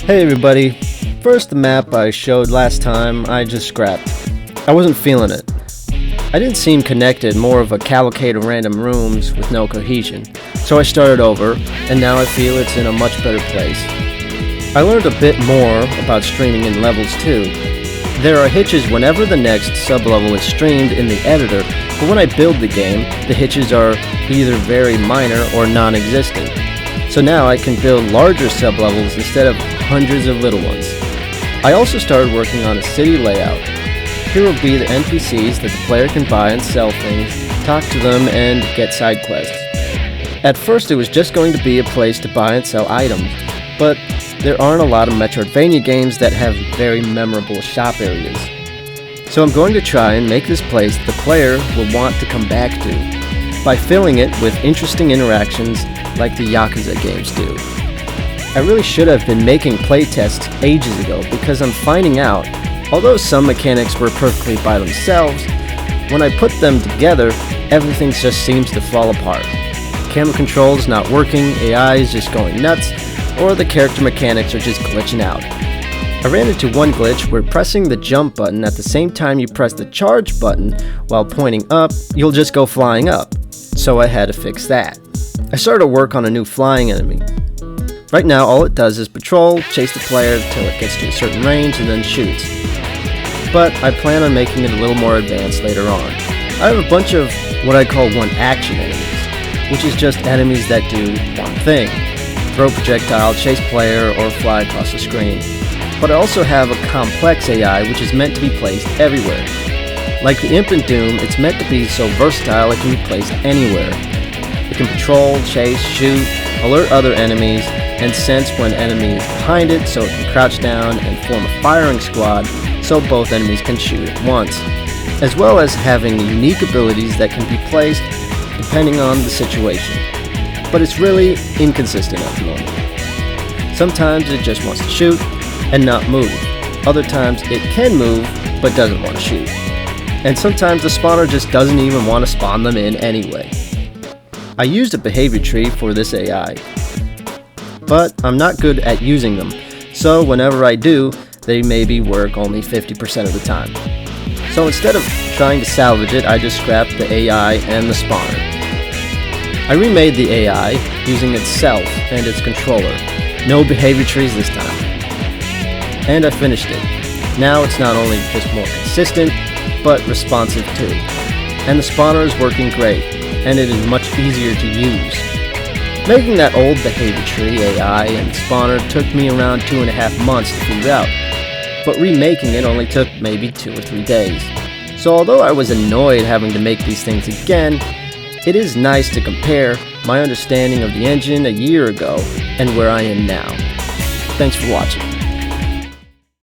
Hey everybody, first the map I showed last time I just scrapped. I wasn't feeling it. I didn't seem connected, more of a cavalcade of random rooms with no cohesion. So I started over, and now I feel it's in a much better place. I learned a bit more about streaming in levels too. There are hitches whenever the next sublevel is streamed in the editor, but when I build the game, the hitches are either very minor or non-existent. So now I can build larger sublevels instead of hundreds of little ones. I also started working on a city layout. Here will be the NPCs that the player can buy and sell things, talk to them, and get side quests. At first it was just going to be a place to buy and sell items, but there aren't a lot of Metroidvania games that have very memorable shop areas. So I'm going to try and make this place the player will want to come back to, by filling it with interesting interactions like the Yakuza games do. I really should have been making playtests ages ago because I'm finding out, although some mechanics were perfectly by themselves, when I put them together, everything just seems to fall apart. Camera controls not working, AI is just going nuts, or the character mechanics are just glitching out. I ran into one glitch where pressing the jump button at the same time you press the charge button while pointing up, you'll just go flying up. So I had to fix that. I started work on a new flying enemy. Right now all it does is patrol, chase the player until it gets to a certain range and then shoots. But I plan on making it a little more advanced later on. I have a bunch of what I call one-action enemies, which is just enemies that do one thing. Throw projectile, chase player, or fly across the screen. But I also have a complex AI which is meant to be placed everywhere. Like the Imp in Doom, it's meant to be so versatile it can be placed anywhere. It can patrol, chase, shoot, alert other enemies, and sense when enemy is behind it so it can crouch down and form a firing squad so both enemies can shoot at once, as well as having unique abilities that can be placed depending on the situation. But it's really inconsistent at the moment. Sometimes it just wants to shoot and not move. Other times it can move but doesn't want to shoot. And sometimes the spawner just doesn't even want to spawn them in anyway. I used a behavior tree for this AI, but I'm not good at using them, so whenever I do, they maybe work only 50% of the time. So instead of trying to salvage it, I just scrapped the AI and the spawner. I remade the AI using itself and its controller. No behavior trees this time. And I finished it. Now it's not only just more consistent, but responsive too. And the spawner is working great, and it is much easier to use. Making that old behavior tree AI and spawner took me around 2.5 months to figure out, but remaking it only took maybe 2 or 3 days. So although I was annoyed having to make these things again, it is nice to compare my understanding of the engine a year ago and where I am now. Thanks for watching.